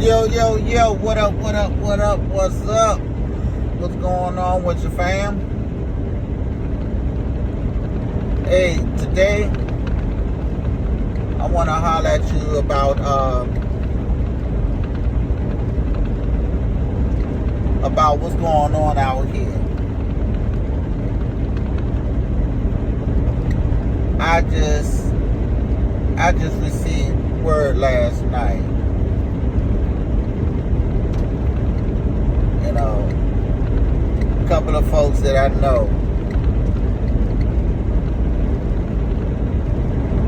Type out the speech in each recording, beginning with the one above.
Yo, yo, yo, what up, what up, what up, what's up? What's going on with your fam? Hey, today I want to holler at you about what's going on out here. I just received word last night. You know, a couple of folks that I know.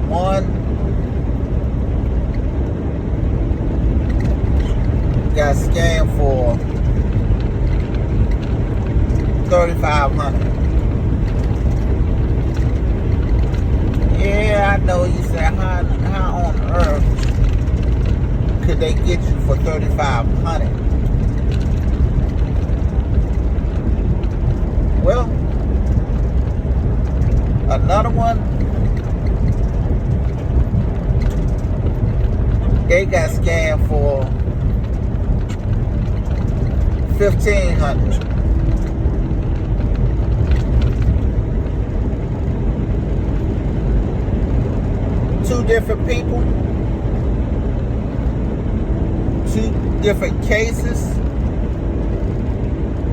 One got scammed for $3,500. Yeah, I know you say how on earth could they get you for $3,500? Well, another one, they got scammed for $1,500. Two different people, two different cases,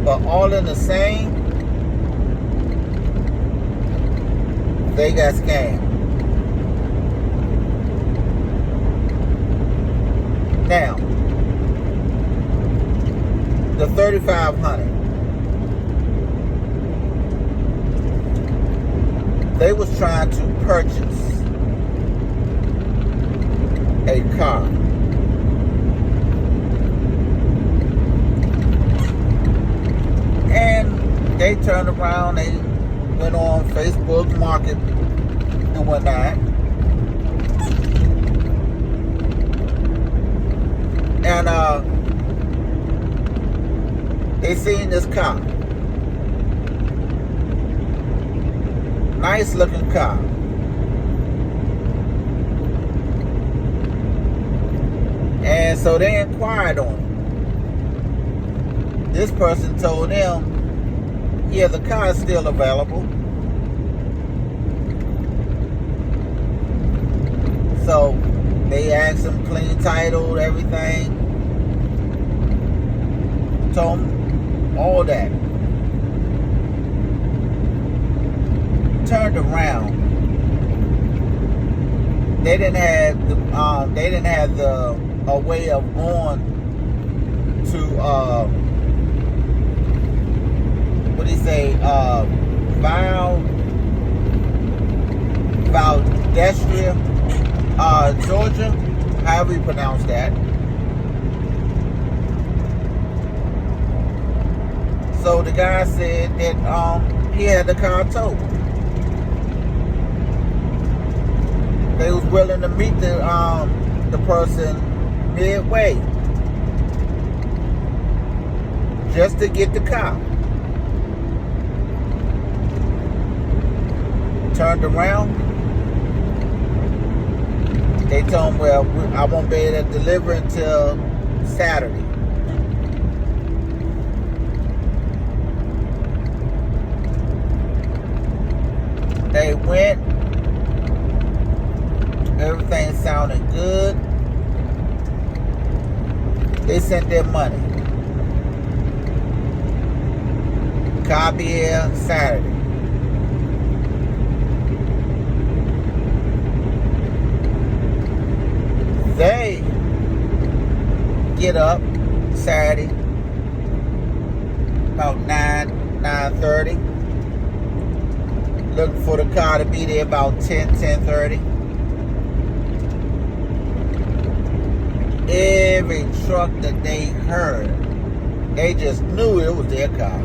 but all in the same. They got scammed. Now, the $3,500. They was trying to purchase a car. And they turned around, they went on Facebook Market and whatnot. And they seen this car. Nice looking car. And so they inquired on it. This person told them, yeah, the car is still available. So they asked him clean title, everything. Told him all that. Turned around. They didn't have a way of going to what do you say, Valdestria, Georgia, however you pronounce that. So the guy said that he had the car towed. They was willing to meet the person midway just to get the car. Turned around. They told him, well, I won't be able to deliver until Saturday. They went. Everything sounded good. They sent their money. Car be here Saturday. They get up Saturday about 9:30. Looking for the car to be there about 10:30. Every truck that they heard, they just knew it was their car.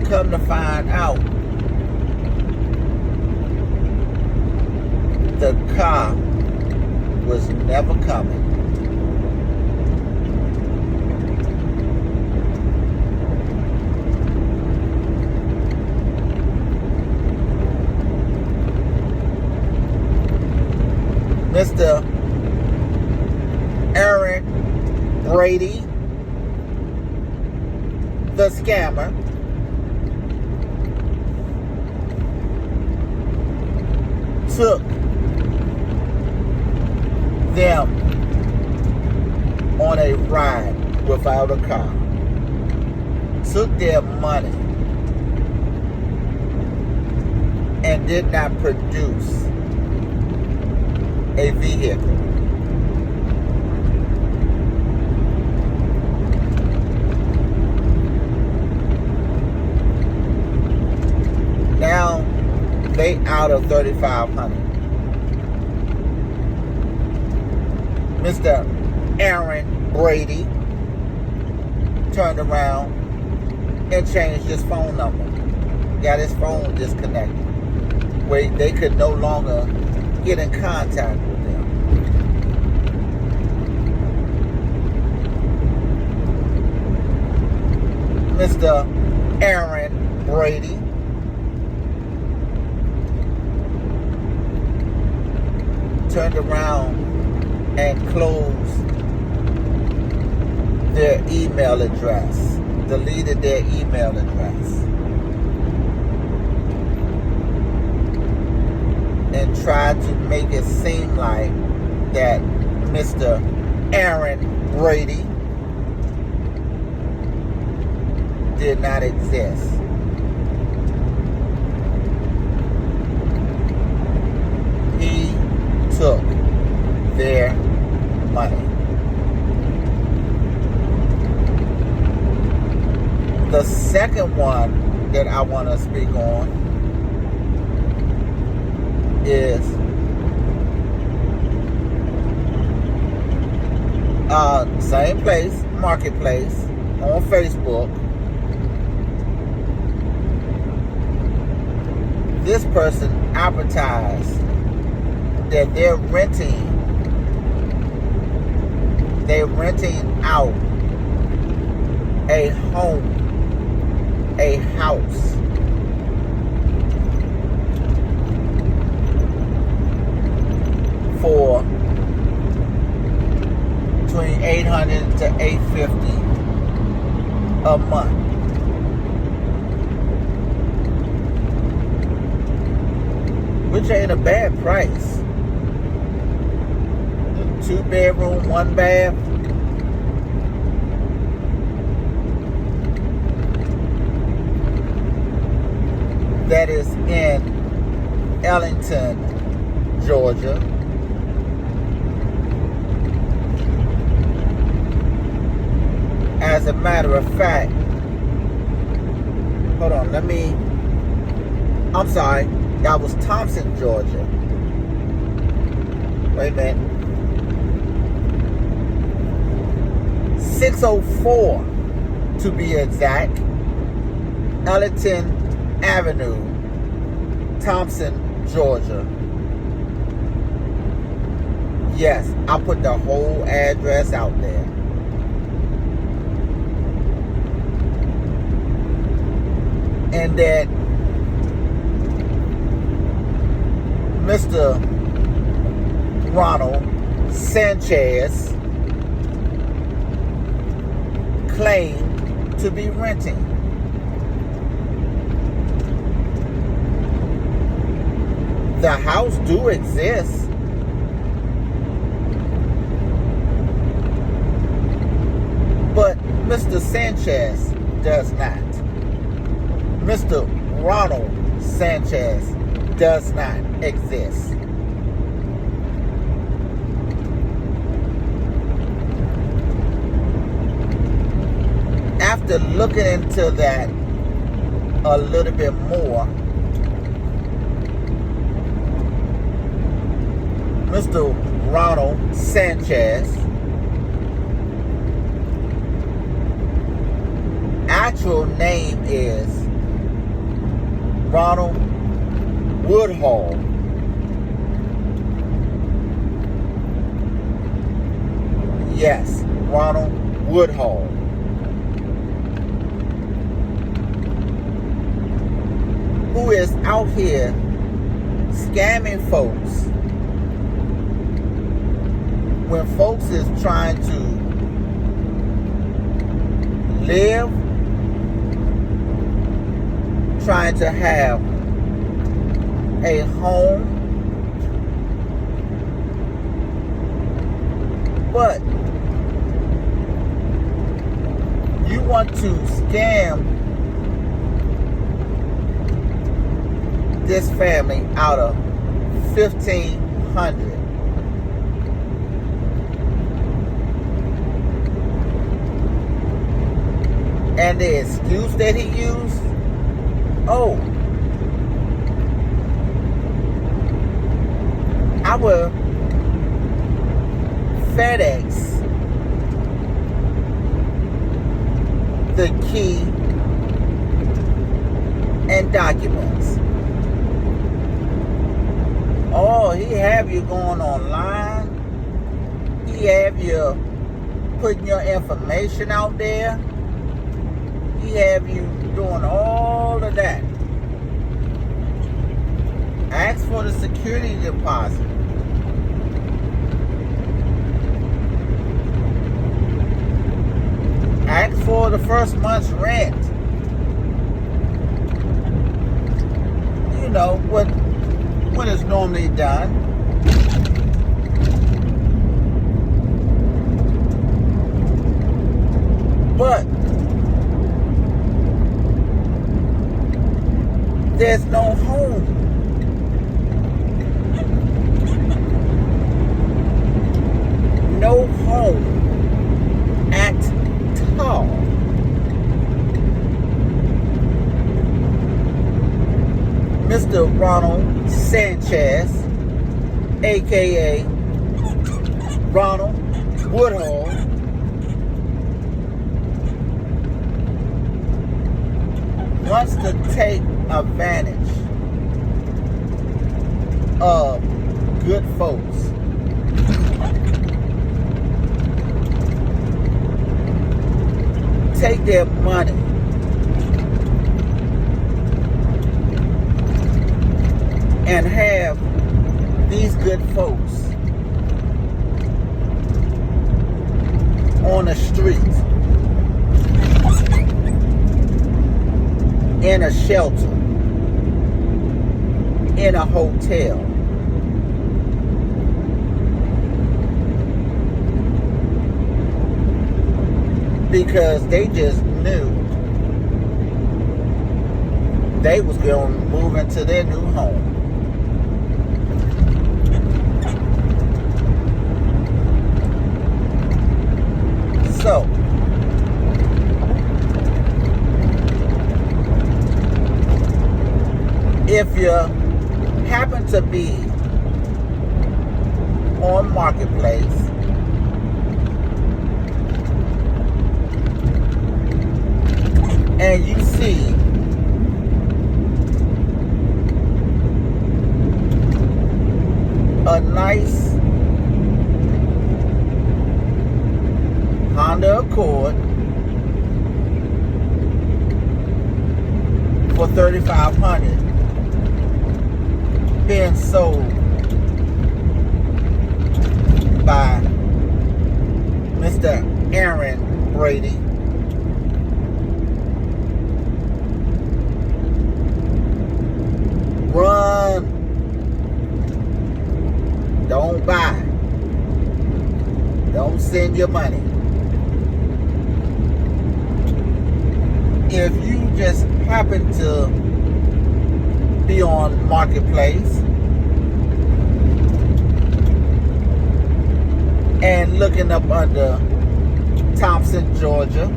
Come to find out, the car was never coming. Mr. Aaron Brady, the scammer, took them on a ride without a car, took their money, and did not produce a vehicle. Now they out of $3,500. Mr. Aaron Brady turned around and changed his phone number. Got his phone disconnected, where they could no longer get in contact with them. Mr. Aaron Brady turned around and closed their email address, deleted their email address, and tried to make it seem like that Mr. Aaron Brady did not exist. He took their money. The second one that I want to speak on is same place, marketplace, on Facebook. This person advertised that they're renting out a home, a house, for between $800 to $850 a month. Which ain't a bad price. 2 bedroom, 1 bath. That is in Ellington, Georgia. As a matter of fact, hold on, I'm sorry, that was Thompson, Georgia. Wait a minute. 604 to be exact. Ellington Avenue, Thompson, Georgia. Yes, I put the whole address out there. And that Mr. Ronald Sanchez claimed to be renting. The house do exist. But Mr. Sanchez does not. Mr. Ronald Sanchez does not exist. After looking into that a little bit more, Mr. Ronald Sanchez actual name is Ronald Woodhull. Yes, Ronald Woodhull. Who is out here scamming folks when folks is trying to live, trying to have a home, but you want to scam this family out of $1,500. And the excuse that he used, oh, our FedEx the key and documents. Oh, he have you going online. He have you putting your information out there. He have you doing all of that. Ask for the security deposit. Ask for the first month's rent. You know what is normally done. But there's no home. No home at all. Mr. Ronald Sanchez, aka Ronald Woodhull, wants to take advantage of good folks. Take their money. And have these good folks on the street, in a shelter, in a hotel. Because they just knew they was going to move into their new home. So, if you happen to be on Marketplace and you see a nice Honda Accord for $3,500 being sold by Mr. Aaron Brady, run. Don't buy. Don't send your money. If you just happen to be on Marketplace and looking up under Thompson, Georgia,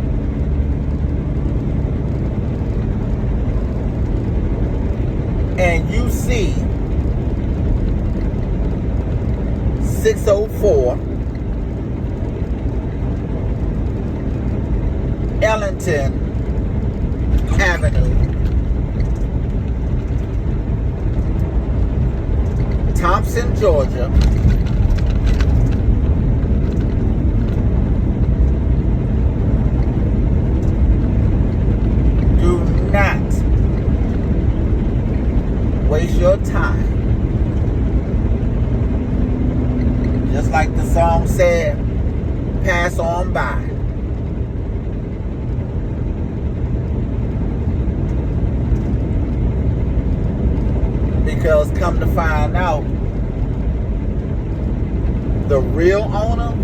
and you see 604 Ellington Avenue, Thompson, Georgia, do not waste your time. Just like the song said, pass on by. Because come to find out, the real owner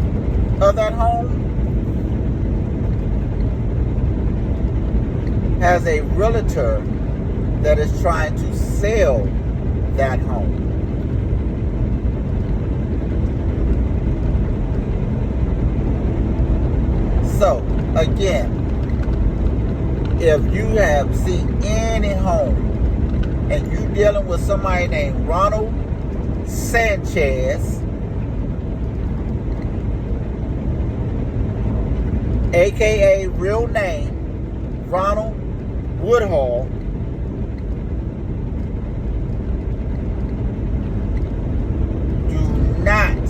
of that home has a realtor that is trying to sell that home. So, again, if you have seen any home and you dealing with somebody named Ronald Sanchez, aka real name Ronald Woodhull, do not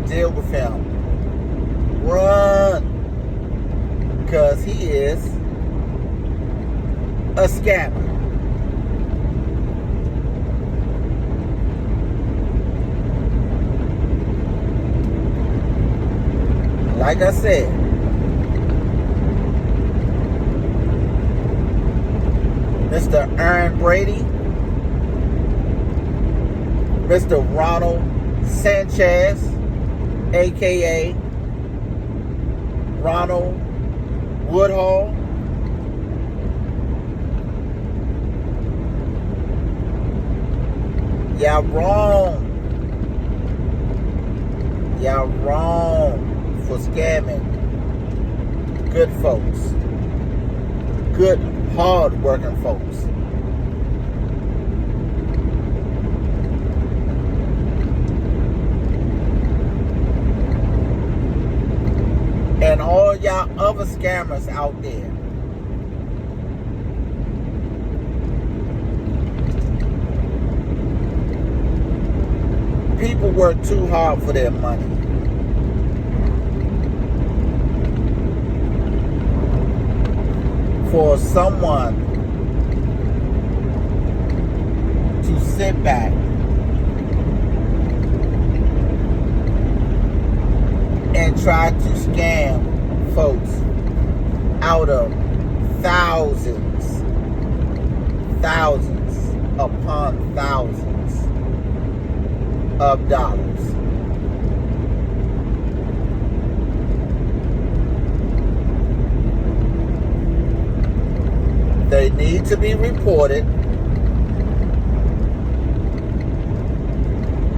deal with him. Run, because he is a scammer. Like I said, Mr. Aaron Brady, Mr. Ronald Sanchez, aka Ronald Woodhull, y'all wrong. Y'all wrong for scamming good folks. Good, hard-working folks. And all y'all other scammers out there, people work too hard for their money. For someone to sit back and try to scam folks out of thousands upon thousands of dollars. They need to be reported.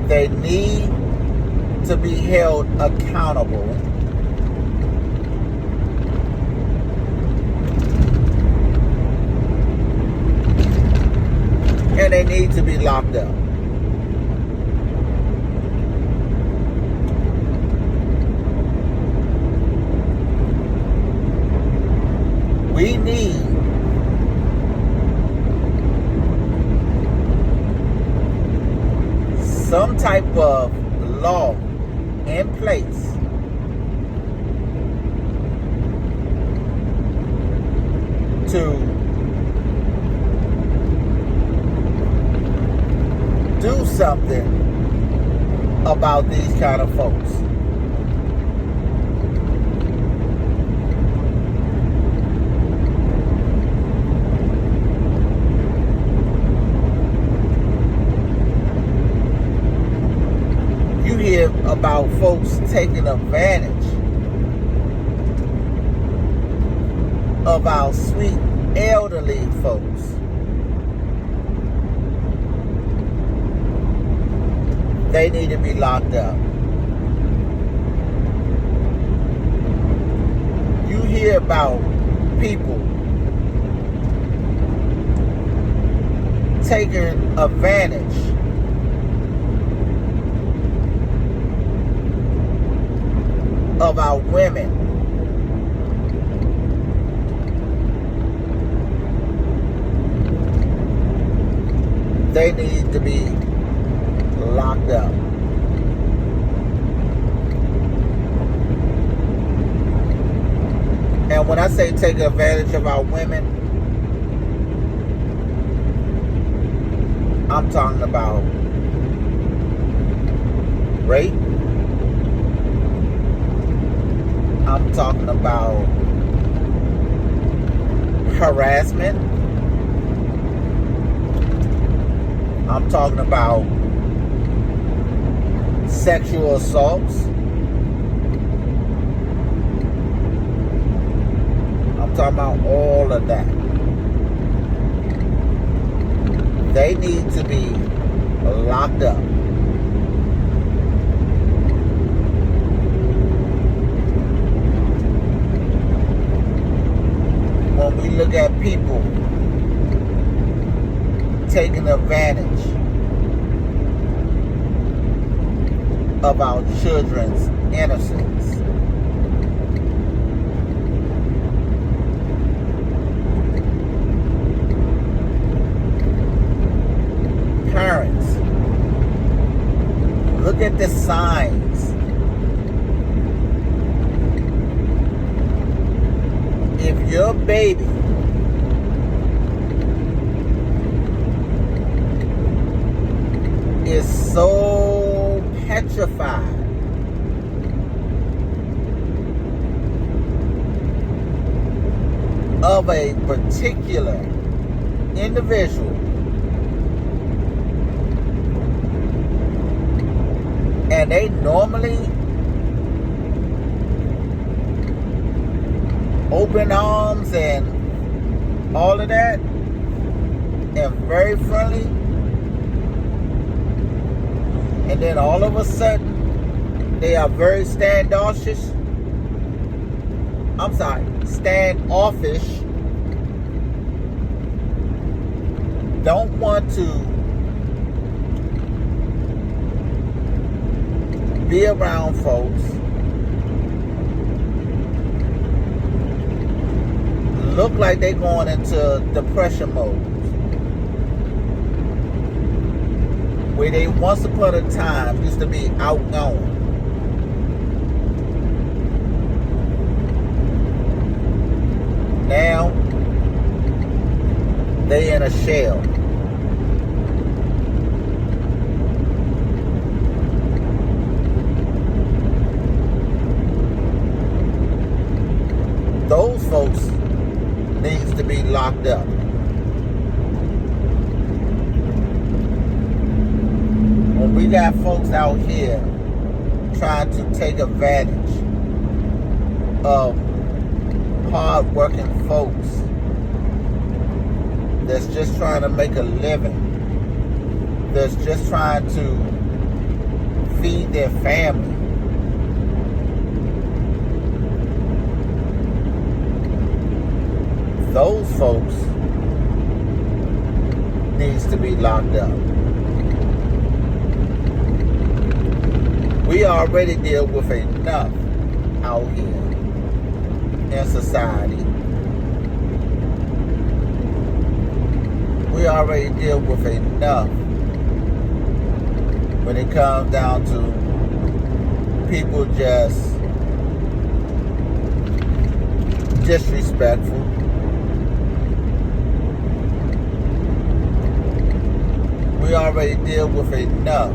They need to be held accountable. And they need to be locked up. We need some type of law in place to do something about these kind of folks. You hear about folks taking advantage of our sweet elderly folks. They need to be locked up. You hear about people taking advantage of our women. They need to be locked up. And when I say take advantage of our women, I'm talking about rape, I'm talking about harassment. I'm talking about sexual assaults. I'm talking about all of that. They need to be locked up. When we look at people taking advantage of our children's innocence, parents, look at the signs. If your baby is so petrified of a particular individual, and they normally open arms and all of that, and very friendly, and then all of a sudden they are very standoffish. Don't want to be around folks. Look like they're going into depression mode, where they once upon a time used to be outgoing. Now they in a shell. Those folks needs to be locked up. When we got folks out here trying to take advantage of hard-working folks that's just trying to make a living, that's just trying to feed their family, those folks needs to be locked up. We already deal with enough out here in society. We already deal with enough when it comes down to people just disrespectful. We already deal with enough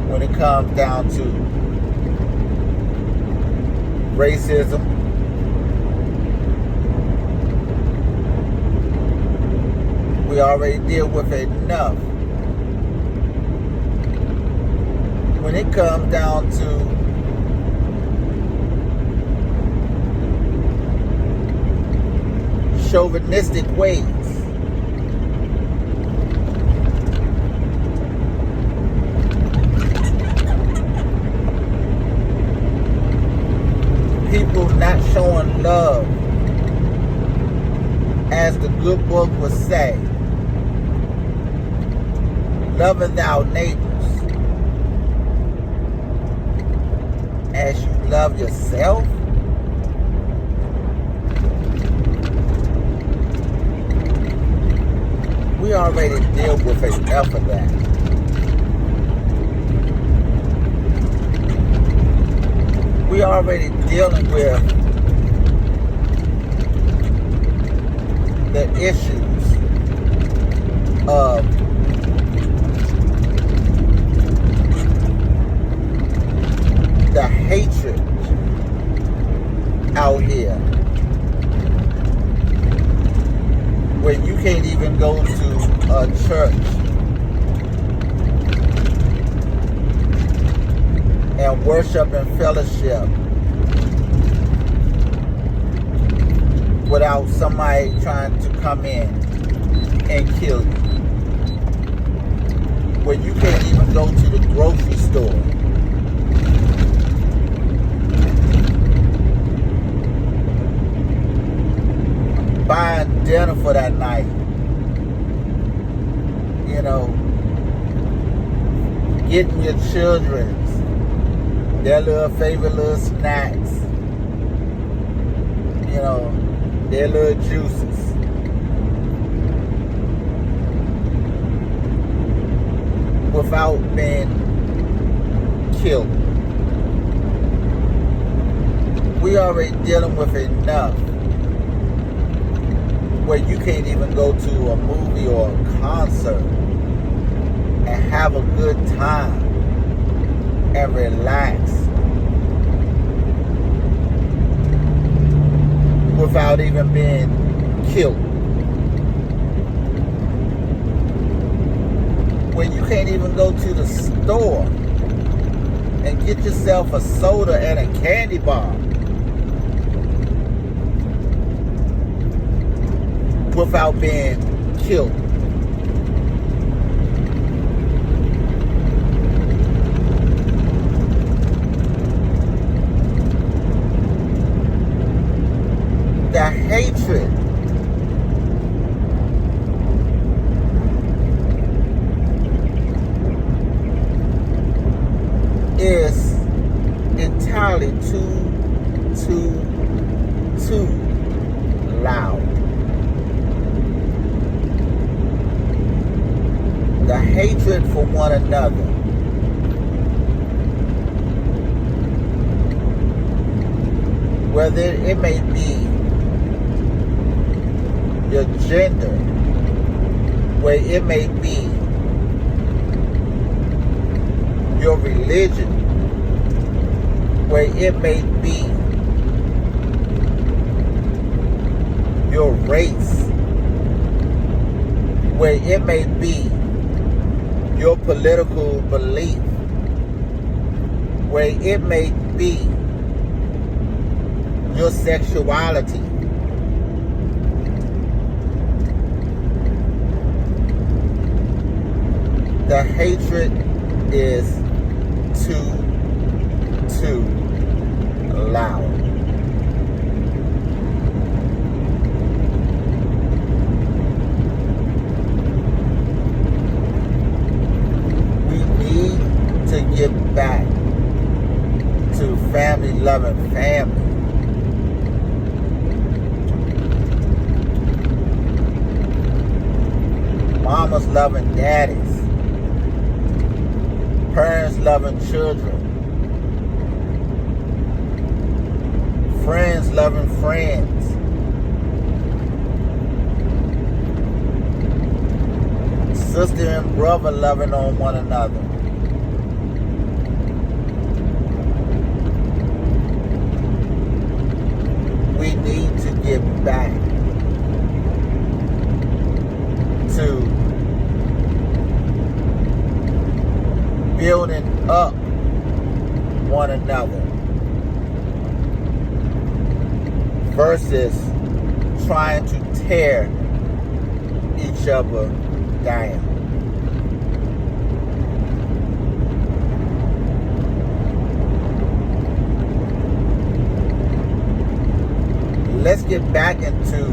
when it comes down to racism. We already deal with enough when it comes down to chauvinistic ways. People not showing love, as the good book would say, loving thy neighbors as you love yourself. We already deal with enough of that. We already dealing with the issues of the hate out here where you can't even go to a church and worship and fellowship without somebody trying to come in and kill you. Where you can't even go to the grocery store buying dinner for that night. You know, getting your children's their little favorite little snacks. You know, their little juices. Without being killed. We already dealing with enough where you can't even go to a movie or a concert and have a good time and relax without even being killed. When you can't even go to the store and get yourself a soda and a candy bar without being killed. The hatred is entirely too loud. The hatred for one another whether it may be your gender, where it may be your religion, where it may be your race, where it may be your political belief, where it may be your sexuality. The hatred is too loud. We need to get back to family loving family. Mamas loving daddies. Parents loving children. Friends loving friends. Sister and brother loving on one another. We need to get back to building up one another versus trying to tear each other down. Let's get back into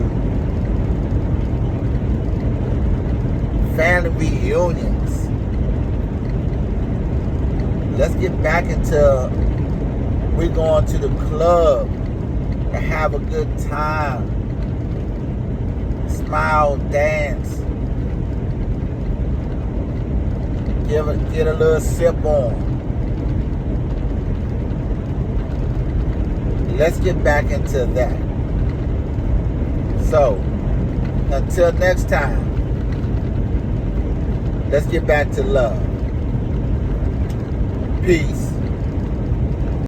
family reunions. Let's get back into we going to the club and have a good time. Smile, dance. Get a little sip on. Let's get back into that. So, until next time, let's get back to love. Peace.